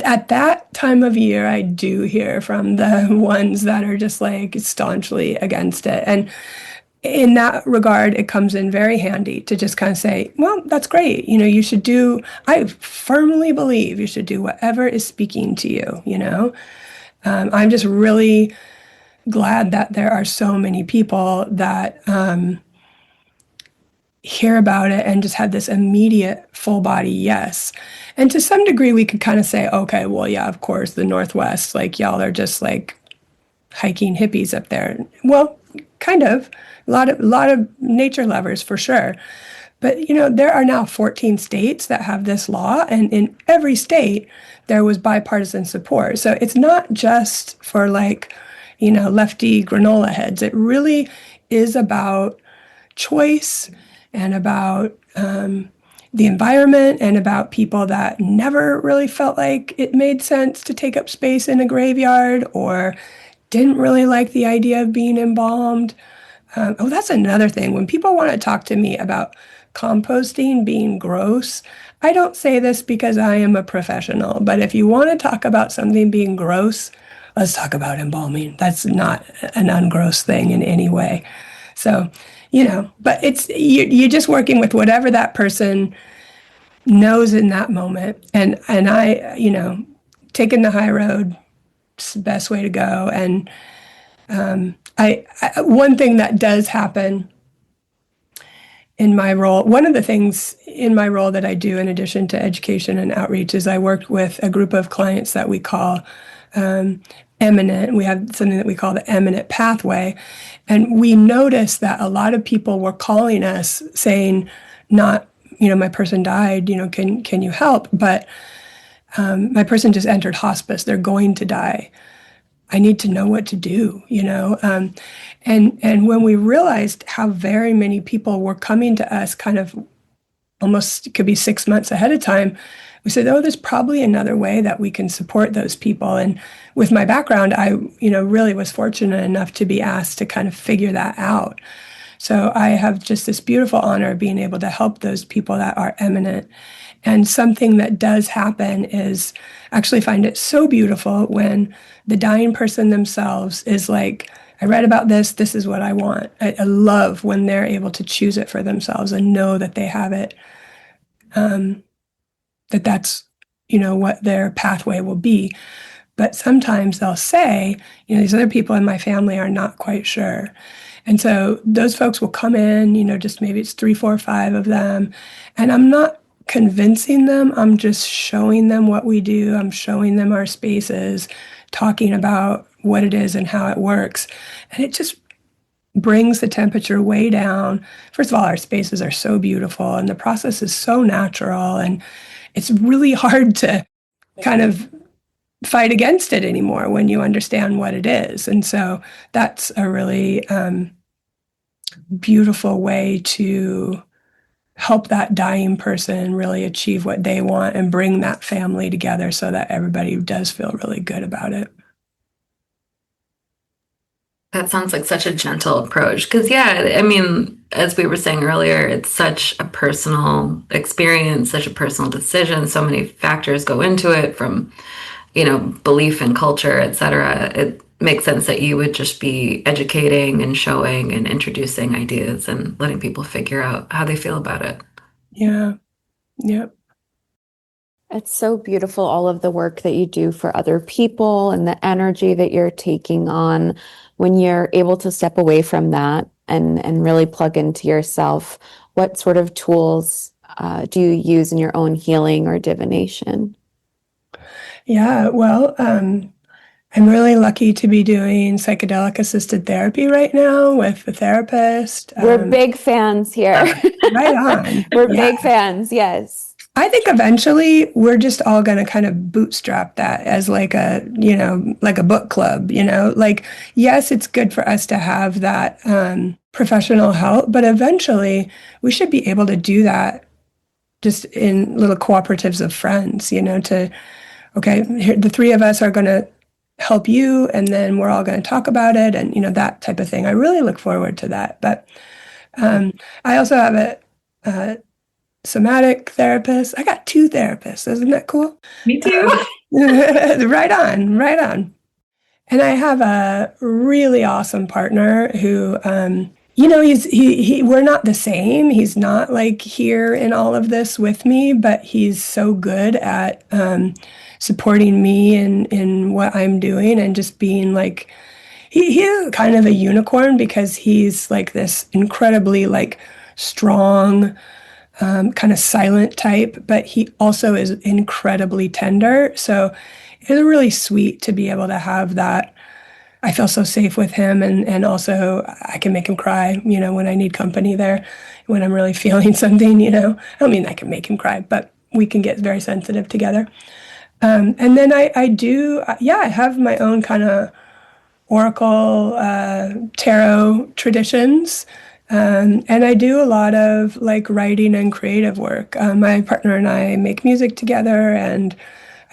at that time of year, I do hear from the ones that are just like staunchly against it. And in that regard, it comes in very handy to just kind of say, well, that's great. You should do, I firmly believe you should do whatever is speaking to you. I'm just really glad that there are so many people that hear about it and just had this immediate full body yes. And to some degree, we could kind of say, okay, well, yeah, of course, the Northwest, like y'all are just like hiking hippies up there. Well, kind of. A lot of nature lovers for sure. But there are now 14 states that have this law, and in every state there was bipartisan support. So it's not just for like, lefty granola heads. It really is about choice and about the environment and about people that never really felt like it made sense to take up space in a graveyard or didn't really like the idea of being embalmed. That's another thing. When people want to talk to me about composting being gross, I don't say this because I am a professional, but if you want to talk about something being gross, let's talk about embalming. That's not an ungross thing in any way. So, but it's you're just working with whatever that person knows in that moment. And I, taking the high road is the best way to go. And I one thing that does happen in my role, one of the things in my role that I do in addition to education and outreach is I work with a group of clients that we call eminent. We have something that we call the eminent pathway. And we noticed that a lot of people were calling us saying, not, my person died, can you help? But my person just entered hospice. They're going to die. I need to know what to do, and when we realized how very many people were coming to us kind of almost, it could be 6 months ahead of time, we said, oh, there's probably another way that we can support those people. And with my background, I, really was fortunate enough to be asked to kind of figure that out. So I have just this beautiful honor of being able to help those people that are eminent. And something that does happen is I actually find it so beautiful when the dying person themselves is like, I read about this, this is what I want. I love when they're able to choose it for themselves and know that they have it, that's, what their pathway will be. But sometimes they'll say, these other people in my family are not quite sure. And so those folks will come in, just maybe it's 3, 4, 5 of them. And I'm not convincing them. I'm just showing them what we do. I'm showing them our spaces, talking about what it is and how it works. And it just brings the temperature way down. First of all, our spaces are so beautiful and the process is so natural. And it's really hard to kind of fight against it anymore when you understand what it is. And so that's a really beautiful way to help that dying person really achieve what they want and bring that family together so that everybody does feel really good about it. That sounds like such a gentle approach. Because, yeah, I mean, as we were saying earlier, it's such a personal experience, such a personal decision. So many factors go into it from, belief and culture, et cetera. It makes sense that you would just be educating and showing and introducing ideas and letting people figure out how they feel about it. Yeah. Yep. It's so beautiful, all of the work that you do for other people and the energy that you're taking on when you're able to step away from that and really plug into yourself. What sort of tools do you use in your own healing or divination? Yeah, well, I'm really lucky to be doing psychedelic assisted therapy right now with a therapist. We're big fans here. Right on. We're big fans, yes. I think eventually we're just all going to kind of bootstrap that as like a, like a book club, like, yes, it's good for us to have that professional help, but eventually we should be able to do that just in little cooperatives of friends, okay, here, the 3 of us are going to help you, and then we're all going to talk about it, and that type of thing. I really look forward to that. But I also have a somatic therapist. I got 2 therapists. Isn't that cool? Me too. Right on. And I have a really awesome partner who we're not the same. He's not like here in all of this with me, but he's so good at supporting me in what I'm doing and just being like he's kind of a unicorn because he's like this incredibly like strong, kind of silent type, but he also is incredibly tender. So it's really sweet to be able to have that. I feel so safe with him, and also I can make him cry, when I need company there, when I'm really feeling something. I don't mean I can make him cry, but we can get very sensitive together. And then I do, yeah, I have my own kind of oracle tarot traditions. And I do a lot of like writing and creative work. My partner and I make music together, and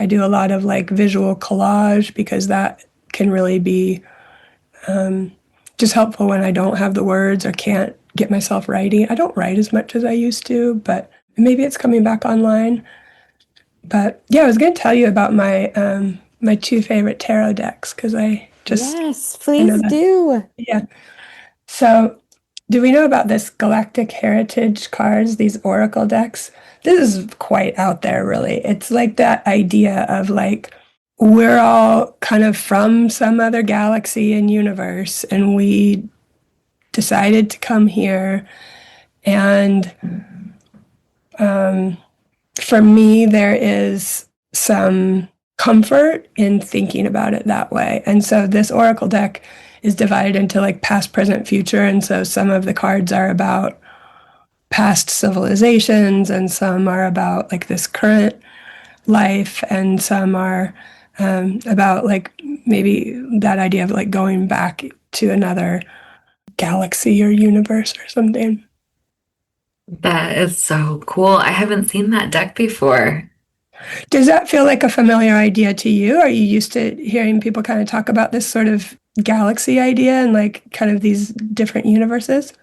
I do a lot of like visual collage because that can really be just helpful when I don't have the words or can't get myself writing. I don't write as much as I used to, but maybe it's coming back online. But yeah, I was going to tell you about my two favorite tarot decks because Yes, I know please that. do. Yeah. So, do we know about this Galactic Heritage cards, these oracle decks? This is quite out there, really. It's like that idea of like we're all kind of from some other galaxy and universe, and we decided to come here. And for me, there is some comfort in thinking about it that way. And so this oracle deck is divided into like past, present, future. And so some of the cards are about past civilizations, and some are about like this current life, and some are about like maybe that idea of like going back to another galaxy or universe or something. That is so cool. I haven't seen that deck before. Does that feel like a familiar idea to you? Are you used to hearing people kind of talk about this sort of galaxy idea and like kind of these different universes?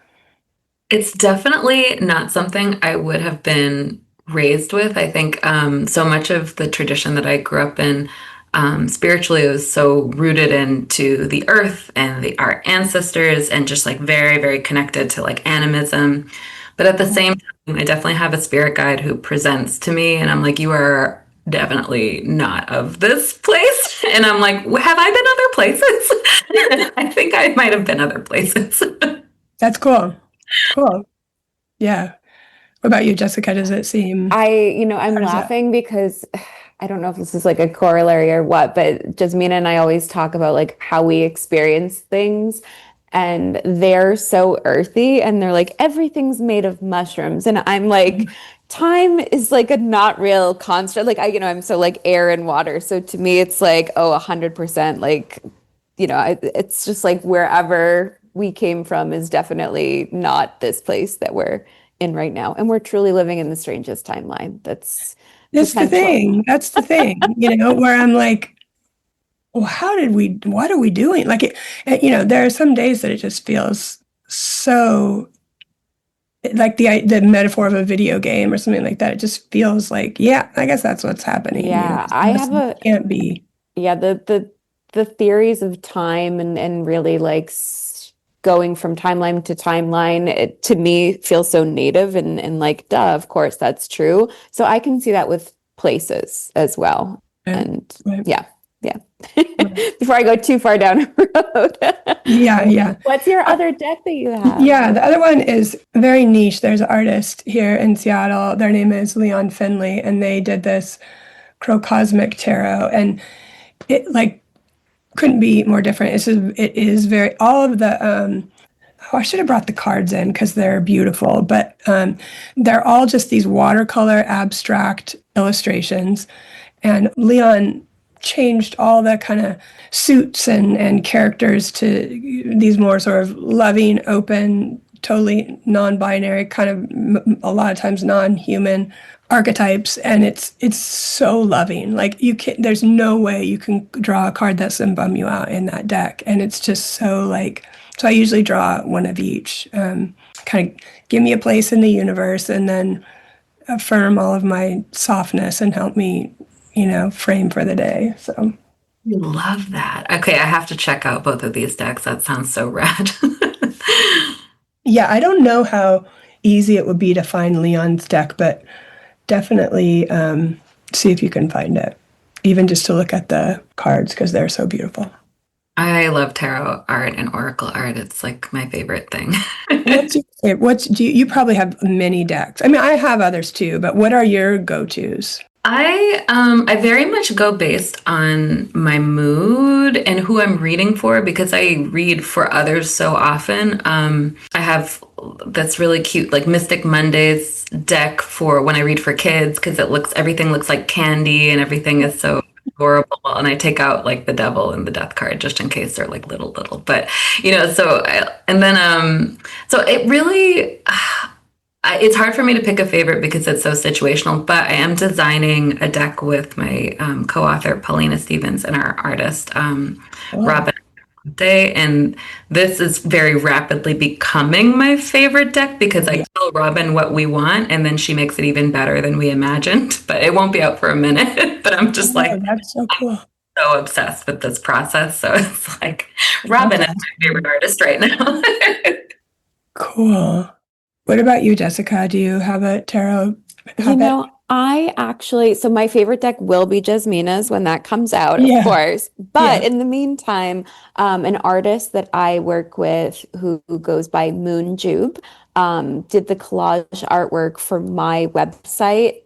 It's definitely not something I would have been raised with. I think so much of the tradition that I grew up in spiritually was so rooted into the earth and our ancestors and just like very, very connected to like animism. But at the same time, I definitely have a spirit guide who presents to me, and I'm like, you are definitely not of this place. And I'm like, have I been other places? I think I might have been other places. That's cool. Cool. Yeah. What about you, Jessica? Does it seem, I'm how does that? laughing because I don't know if this is like a corollary or what, but Jasmina and I always talk about like how we experience things. And they're so earthy, and they're like, everything's made of mushrooms. And I'm like, time is like a not real construct. Like I'm so like air and water. So to me, it's like, oh, 100%. Like, it's just like wherever we came from is definitely not this place that we're in right now. And we're truly living in the strangest timeline. That's That's the potential. thing. That's the thing, where I'm like, well, what are we doing? Like there are some days that it just feels so like the metaphor of a video game or something like that. It just feels like, yeah, I guess that's what's happening. Yeah, I have It can't be. yeah, the theories of time and really like going from timeline to timeline, it, to me feels so native and like, duh, of course that's true. So I can see that with places as well. Right, And right. yeah. Before I go too far down a road. Yeah. What's your other deck that you have? Yeah, the other one is very niche. There's an artist here in Seattle. Their name is Leon Finley, and they did this Crocosmic Tarot, and it like couldn't be more different. It is very all of the I should have brought the cards in because they're beautiful, but they're all just these watercolor abstract illustrations. And Leon changed all the kind of suits and characters to these more sort of loving, open, totally non-binary, kind of a lot of times non-human archetypes, and it's so loving. Like there's no way you can draw a card that's gonna bum you out in that deck, and it's just so like. So I usually draw one of each, kind of give me a place in the universe, and then affirm all of my softness and help me, frame for the day. So. Love that. Okay, I have to check out both of these decks. That sounds so rad. Yeah, I don't know how easy it would be to find Leon's deck, but definitely see if you can find it, even just to look at the cards because they're so beautiful. I love tarot art and oracle art. It's like my favorite thing. What's your favorite? You probably have many decks. I mean, I have others too, but what are your go-tos? I very much go based on my mood and who I'm reading for because I read for others so often. I have that's really cute, like Mystic Mondays deck for when I read for kids because everything looks like candy and everything is so adorable. And I take out like the devil and the death card just in case they're like little. But so it really. It's hard for me to pick a favorite because it's so situational, but I am designing a deck with my co-author Paulina Stevens and our artist Robin Day, and this is very rapidly becoming my favorite deck because I tell Robin what we want, and then she makes it even better than we imagined. But it won't be out for a minute. But I'm just like, that's so cool. So obsessed with this process. So it's like Robin is my favorite artist right now. Cool. What about you, Jessica? Do you have a tarot habit? So my favorite deck will be Jezmina's when that comes out, of course. But in the meantime, an artist that I work with who goes by Moon Jube did the collage artwork for my website.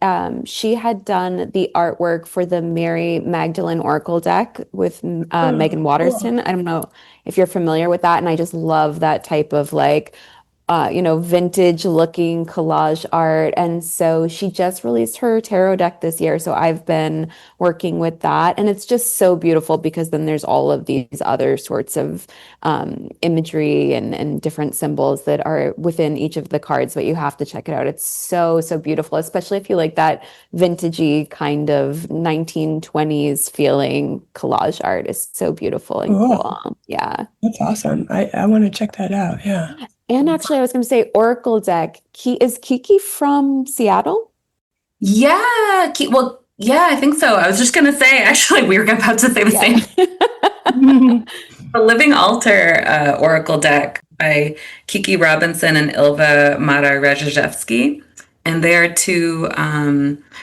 She had done the artwork for the Mary Magdalene Oracle deck with Megan Waterston. Cool. I don't know if you're familiar with that. And I just love that type of like vintage looking collage art. And so she just released her tarot deck this year. So I've been working with that. And it's just so beautiful because then there's all of these other sorts of imagery and different symbols that are within each of the cards, but you have to check it out. It's so, so beautiful, especially if you like that vintagey kind of 1920s feeling collage art. Is so beautiful and cool. Yeah. That's awesome. I want to check that out. Yeah. And actually, I was going to say Oracle deck. Is Kiki from Seattle? Yeah. I think so. I was just going to say, actually, we were about to say the same. The Living Altar Oracle deck by Kiki Robinson and Ilva Mara-Rejejewski. And they are two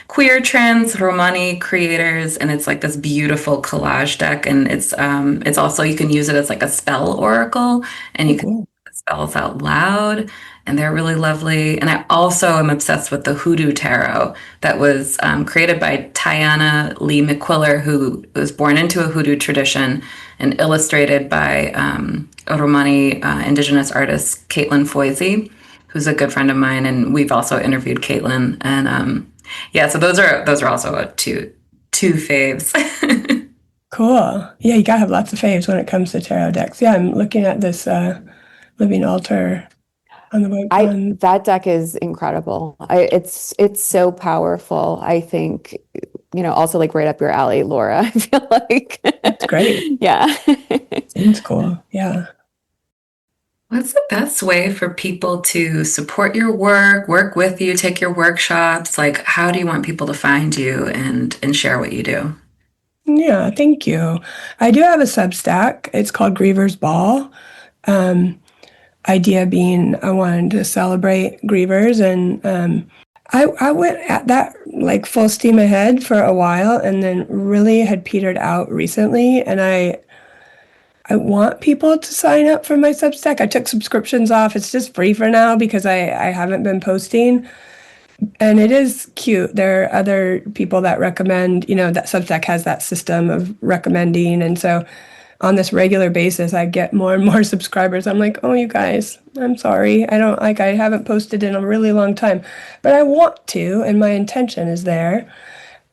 queer trans Romani creators, and it's like this beautiful collage deck. And it's also, you can use it as like a spell oracle, and you can spells out loud, and they're really lovely. And I also am obsessed with the Hoodoo Tarot that was created by Tiana Lee McQuiller, who was born into a Hoodoo tradition, and illustrated by a Romani indigenous artist, Caitlin Foisey, who's a good friend of mine, and we've also interviewed Caitlin. And so those are also two faves. Cool. Yeah, you gotta have lots of faves when it comes to tarot decks. Yeah, I'm looking at this Living Altar on the web. That deck is incredible. It's so powerful. I think, also like right up your alley, Laura. I feel like that's great. Yeah. Seems cool. Yeah. What's the best way for people to support your work with you, take your workshops? Like, how do you want people to find you and share what you do? Yeah, thank you. I do have a Substack. It's called Griever's Ball. Idea being I wanted to celebrate grievers, and I went at that like full steam ahead for a while and then really had petered out recently, and I want people to sign up for my Substack. I took subscriptions off. It's just free for now because I haven't been posting, and it is cute. There are other people that recommend, that Substack has that system of recommending, and so on this regular basis, I get more and more subscribers. I'm like, oh, you guys, I'm sorry. I haven't posted in a really long time, but I want to, and my intention is there.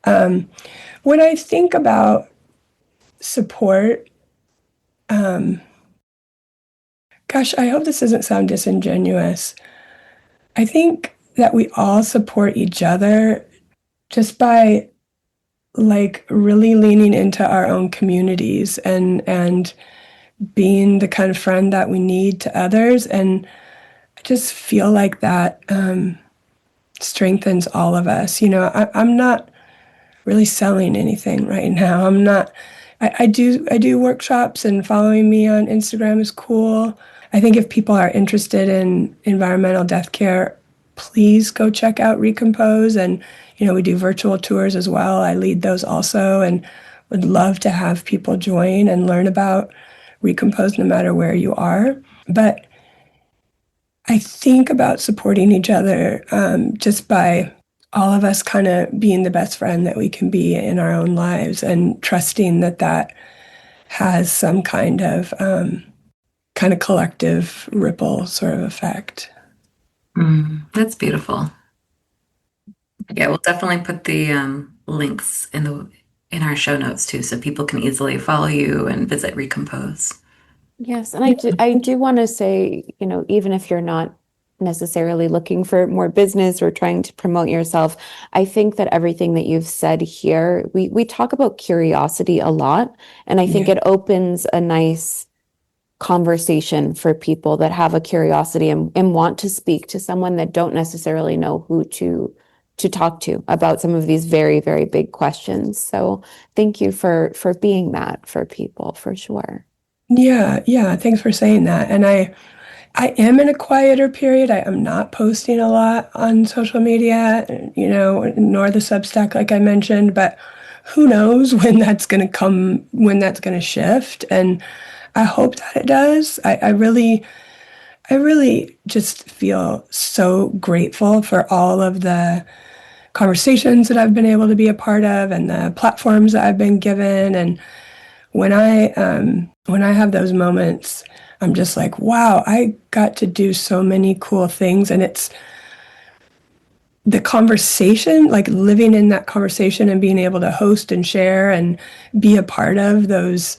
When I think about support, I hope this doesn't sound disingenuous. I think that we all support each other just by like really leaning into our own communities and being the kind of friend that we need to others. And I just feel like that strengthens all of us. I'm not really selling anything right now. I do workshops, and following me on Instagram is cool. I think if people are interested in environmental death care, please go check out Recompose. And, we do virtual tours as well. I lead those also, and would love to have people join and learn about Recompose no matter where you are. But I think about supporting each other just by all of us kind of being the best friend that we can be in our own lives, and trusting that has some kind of collective ripple sort of effect. That's beautiful. Yeah, we'll definitely put the links in our show notes too, so people can easily follow you and visit Recompose. Yes, and I do want to say, even if you're not necessarily looking for more business or trying to promote yourself, I think that everything that you've said here, we talk about curiosity a lot, and I think it opens a nice conversation for people that have a curiosity and want to speak to someone that don't necessarily know who to talk to about some of these very, very big questions. So thank you for being that for people, for sure. Yeah. Thanks for saying that. And I am in a quieter period. I am not posting a lot on social media, nor the Substack, like I mentioned, but who knows when that's going to come, when that's going to shift. And I hope that it does. I really just feel so grateful for all of the conversations that I've been able to be a part of, and the platforms that I've been given. And when I have those moments, I'm just like, wow, I got to do so many cool things. And it's the conversation, like living in that conversation and being able to host and share and be a part of those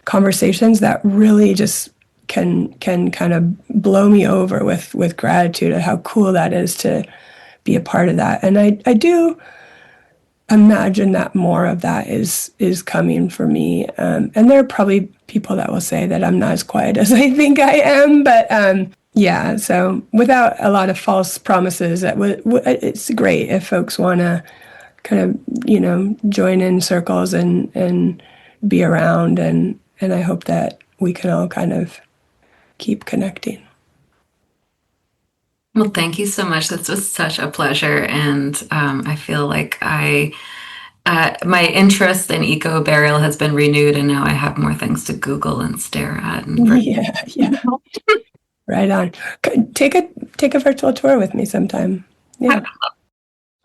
conversations, that really just can kind of blow me over with gratitude at how cool that is to be a part of that. And I do imagine that more of that is coming for me. And there are probably people that will say that I'm not as quiet as I think I am, but yeah. So without a lot of false promises, it's great if folks want to kind of join in circles and be around, and I hope that we can all kind of keep connecting. Well, thank you so much. This was such a pleasure, and I feel like my interest in eco burial has been renewed, and now I have more things to Google and stare at. Yeah. Right on. Take a virtual tour with me sometime. Yeah,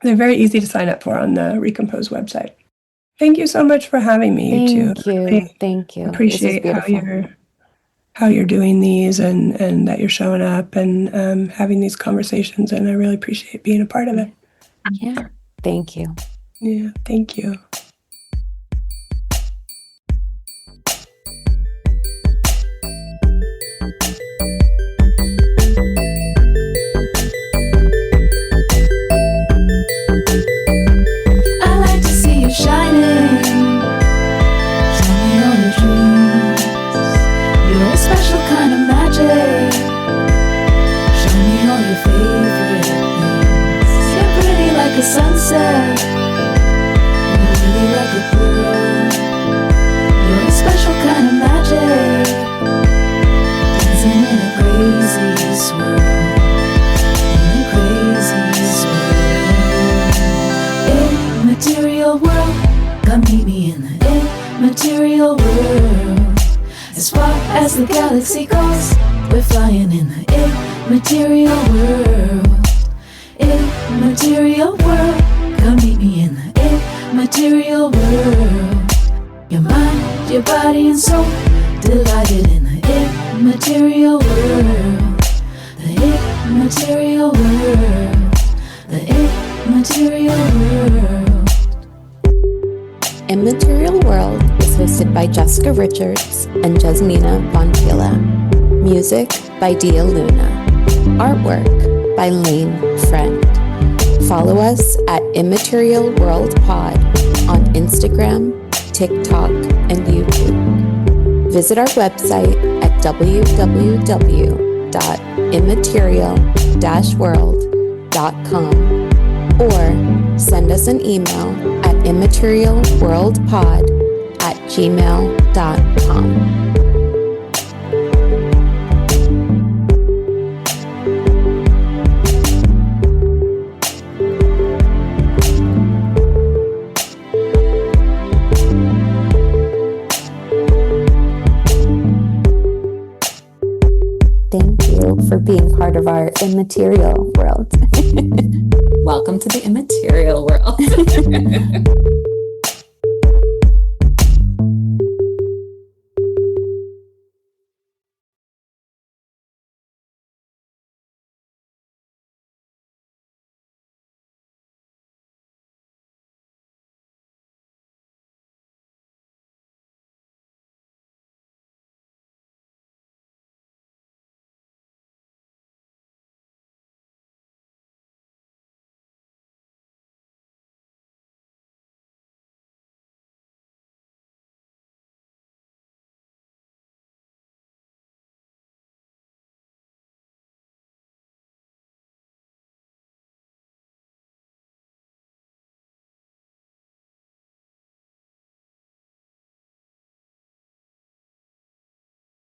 they're very easy to sign up for on the Recompose website. Thank you so much for having me. Thank you. Appreciate how you're doing these, and that you're showing up and having these conversations, and I really appreciate being a part of it. Yeah, thank you. Yeah, thank you. I like to see you shining on your dreams. You're a special kind of magic. Show me all your favorite things. You're pretty like a sunset. You're really like a pearl. You're a special kind of magic. Dancing in a crazy swirl. In a crazy swirl. Immaterial world, come meet me in the immaterial world. As far as the galaxy goes, we're flying in the immaterial world. Immaterial world, come meet me in the immaterial world. Your mind, your body and soul, delighted in the immaterial world. The immaterial world. The immaterial world. Immaterial World is hosted by Jessica Richards and Jezmina von Thiele. Music by Dia Luna. Artwork by Lane Friend. Follow us at Immaterial World Pod on Instagram, TikTok, and YouTube. Visit our website at www.immaterial-world.com or send us an email at immaterialworldpod@gmail.com. thank you for being part of our immaterial world. Welcome to the immaterial world.